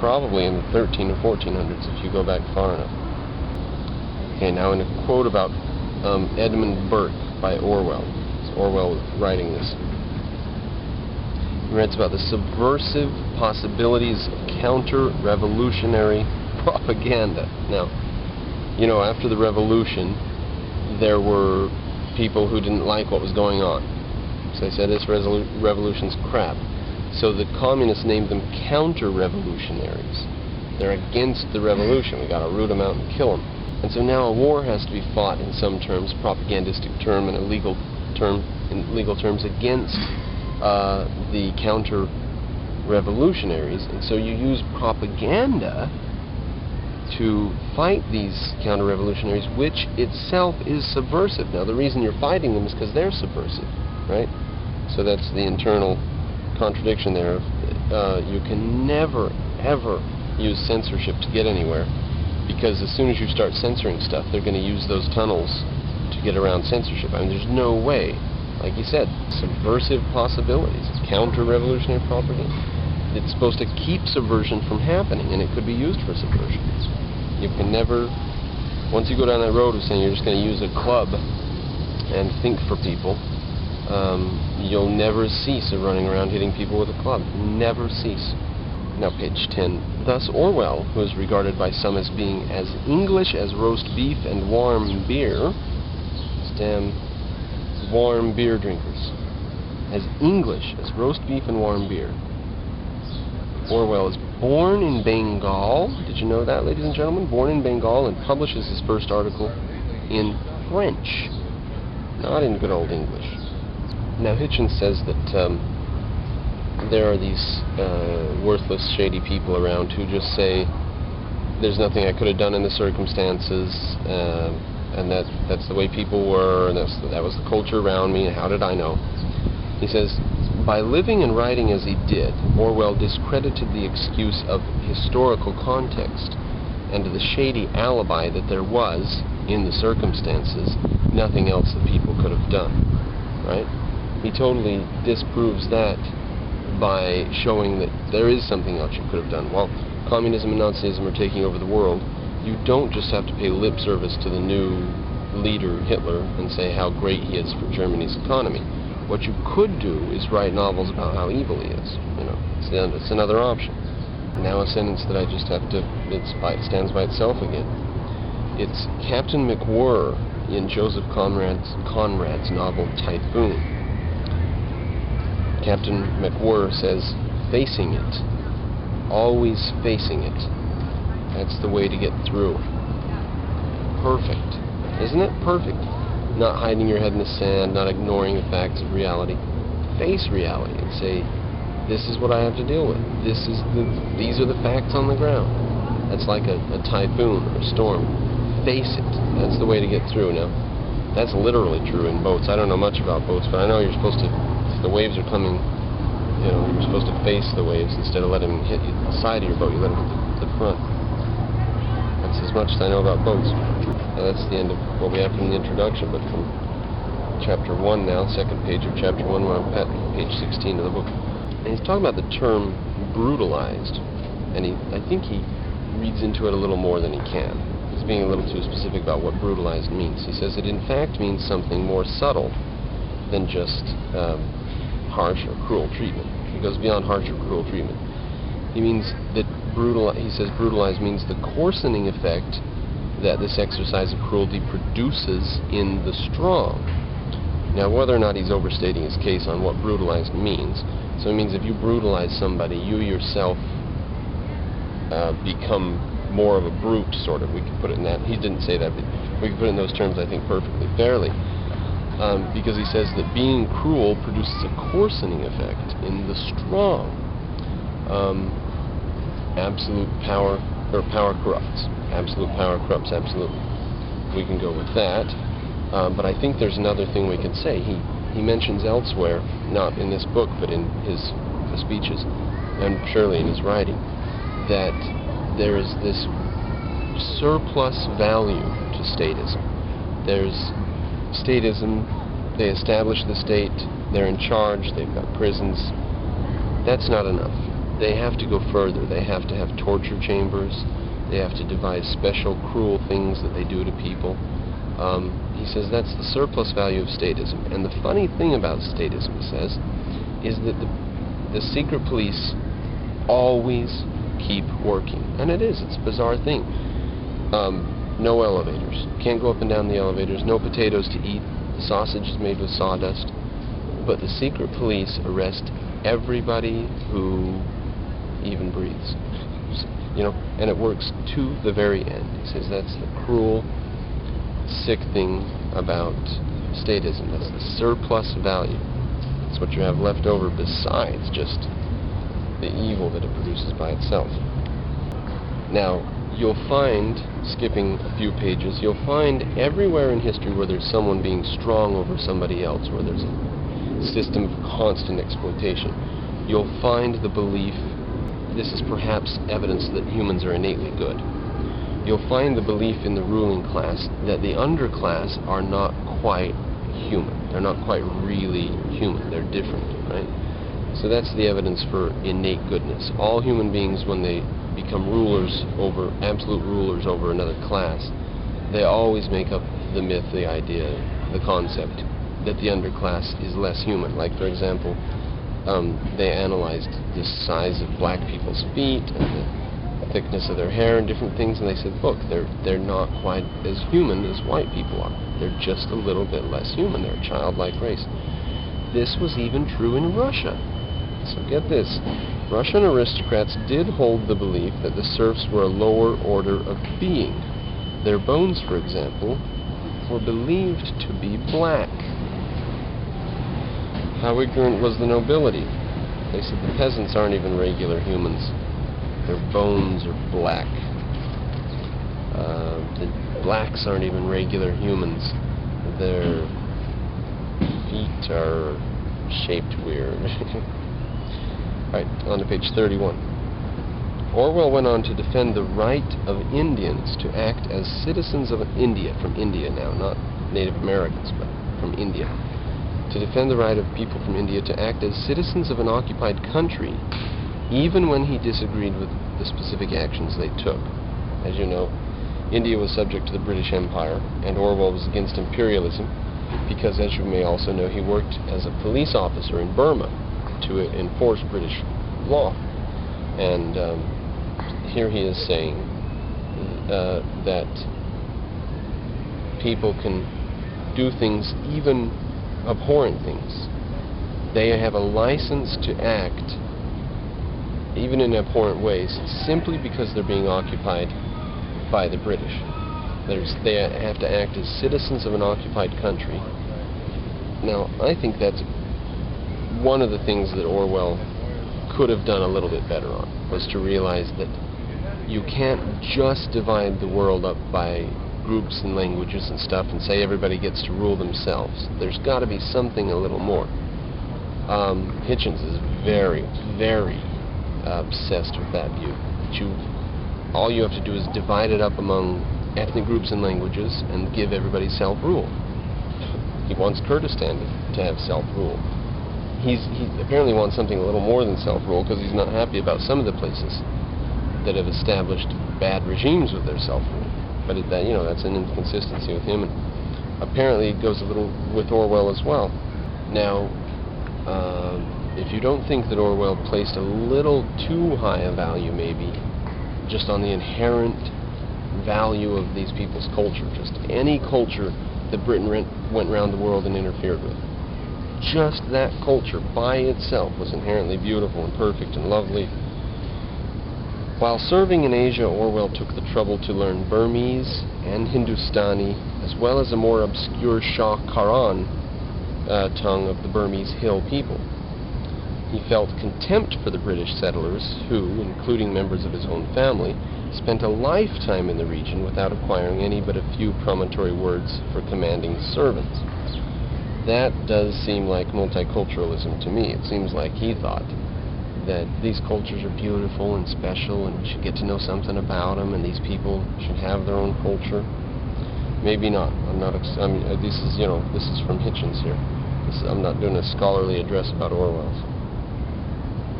probably in the 13 or 1400s if you go back far enough. Okay, now in a quote about Edmund Burke by Orwell. It's Orwell writing this. He writes about the subversive possibilities of counter-revolutionary propaganda. Now, you know, after the revolution, there were people who didn't like what was going on. So they said, this revolution's crap. So the communists named them counter-revolutionaries. They're against the revolution. We got to root them out and kill them. And so now a war has to be fought in some terms, propagandistic term and a legal term, in legal terms, against the counter-revolutionaries. And so you use propaganda to fight these counter-revolutionaries, which itself is subversive. Now, the reason you're fighting them is because they're subversive, right? So that's the internal contradiction there. You can never, ever use censorship to get anywhere, because as soon as you start censoring stuff, they're going to use those tunnels to get around censorship. I mean, there's no way. Like you said, subversive possibilities, counter-revolutionary propaganda. It's supposed to keep subversion from happening, and it could be used for subversion. You can never, once you go down that road of saying you're just going to use a club and think for people, you'll never cease of running around hitting people with a club. Never cease. Now, page 10. Thus, Orwell, who is regarded by some as being as English as roast beef and warm beer, damn warm beer drinkers, as English as roast beef and warm beer. Orwell is born in Bengal. Did you know that, ladies and gentlemen? Born in Bengal, and publishes his first article in French, not in good old English. Now, Hitchens says that there are these worthless, shady people around who just say, there's nothing I could have done in the circumstances, and that's the way people were, and that was the culture around me, and how did I know? He says, by living and writing as he did, Orwell discredited the excuse of historical context and the shady alibi that there was, in the circumstances, nothing else that people could have done, right? He totally disproves that by showing that there is something else you could have done. While communism and Nazism are taking over the world, you don't just have to pay lip service to the new leader, Hitler, and say how great he is for Germany's economy. What you could do is write novels about how evil he is. You know, it's another option. Now a sentence that I just have to, it stands by itself again. It's Captain McWhirr in Joseph Conrad's novel Typhoon. Captain McWhirr says, facing it. Always facing it. That's the way to get through. Perfect. Isn't it? Perfect. Not hiding your head in the sand, not ignoring the facts of reality. Face reality and say, this is what I have to deal with. These are the facts on the ground. That's like a typhoon or a storm. Face it. That's the way to get through. Now, that's literally true in boats. I don't know much about boats, but I know you're supposed to, if the waves are coming, you know, you're supposed to face the waves instead of letting them hit the side of your boat. You let them hit the front. That's as much as I know about boats. Now, that's the end of what we have from the introduction, but from chapter 1 now, second page of chapter 1, we're on page 16 of the book. And he's talking about the term brutalized, and I think he reads into it a little more than he can. He's being a little too specific about what brutalized means. He says it in fact means something more subtle than just harsh or cruel treatment. He goes beyond harsh or cruel treatment. He means that he says brutalized means the coarsening effect that this exercise of cruelty produces in the strong. Now, whether or not he's overstating his case on what brutalized means, so it means if you brutalize somebody, you yourself become more of a brute, sort of. We could put it in that. He didn't say that, but we could put it in those terms, I think, perfectly fairly. Because he says that being cruel produces a coarsening effect in the strong. Absolute power, or power corrupts. Absolute power corrupts, absolutely. We can go with that. But I think there's another thing we can say. He mentions elsewhere, not in this book, but in his speeches, and surely in his writing, that there is this surplus value to statism. There's statism, they establish the state, they're in charge, they've got prisons. That's not enough. they have to go further. They have to have torture chambers. They have to devise special cruel things that they do to people. He says that's the surplus value of statism. And the funny thing about statism, he says, is that the secret police always keep working. And it's a bizarre thing. No elevators. Can't go up and down the elevators. No potatoes to eat. The sausage is made with sawdust. But the secret police arrest everybody who even breathes. And it works to the very end. He says that's the cruel, sick thing about statism. That's the surplus value. That's what you have left over besides just the evil that it produces by itself. Now, you'll find, skipping a few pages, you'll find everywhere in history where there's someone being strong over somebody else, where there's a system of constant exploitation, you'll find the belief, this is perhaps evidence that humans are innately good, you'll find the belief in the ruling class that the underclass are not quite human. They're not quite really human. They're different, right? So that's the evidence for innate goodness. All human beings, when they become absolute rulers over another class, they always make up the myth, the idea, the concept that the underclass is less human. Like, for example, they analyzed the size of black people's feet and the thickness of their hair and different things, and they said, look, they're not quite as human as white people are. They're just a little bit less human. They're a childlike race. This was even true in Russia. So get this. Russian aristocrats did hold the belief that the serfs were a lower order of being. Their bones, for example, were believed to be black. How ignorant was the nobility? They said the peasants aren't even regular humans. Their bones are black. The blacks aren't even regular humans. Their feet are shaped weird. Alright, on to page 31. Orwell went on to defend the right of Indians to act as citizens of India, from India now, not Native Americans, but from India. To defend the right of people from India to act as citizens of an occupied country, even when he disagreed with the specific actions they took. As you know, India was subject to the British Empire, and Orwell was against imperialism, because, as you may also know, he worked as a police officer in Burma to enforce British law. And here he is saying that people can do things, even abhorrent things. They have a license to act, even in abhorrent ways, simply because they're being occupied by the British. They have to act as citizens of an occupied country. Now, I think that's one of the things that Orwell could have done a little bit better on, was to realize that you can't just divide the world up by groups and languages and stuff and say everybody gets to rule themselves. There's got to be something a little more. Hitchens is very, very obsessed with that view. All you have to do is divide it up among ethnic groups and languages and give everybody self-rule. He wants Kurdistan to have self-rule. He apparently wants something a little more than self-rule, because he's not happy about some of the places that have established bad regimes with their self-rule. But that's an inconsistency with him, and apparently it goes a little with Orwell as well. Now, if you don't think that Orwell placed a little too high a value, maybe, just on the inherent value of these people's culture, just any culture that Britain went around the world and interfered with, just that culture by itself was inherently beautiful and perfect and lovely. While serving in Asia, Orwell took the trouble to learn Burmese and Hindustani, as well as a more obscure Shah-Karan tongue of the Burmese hill people. He felt contempt for the British settlers who, including members of his own family, spent a lifetime in the region without acquiring any but a few promontory words for commanding servants. That does seem like multiculturalism to me. It seems like he thought that these cultures are beautiful and special, and we should get to know something about them, and these people should have their own culture. Maybe not. This is from Hitchens here. I'm not doing a scholarly address about Orwell.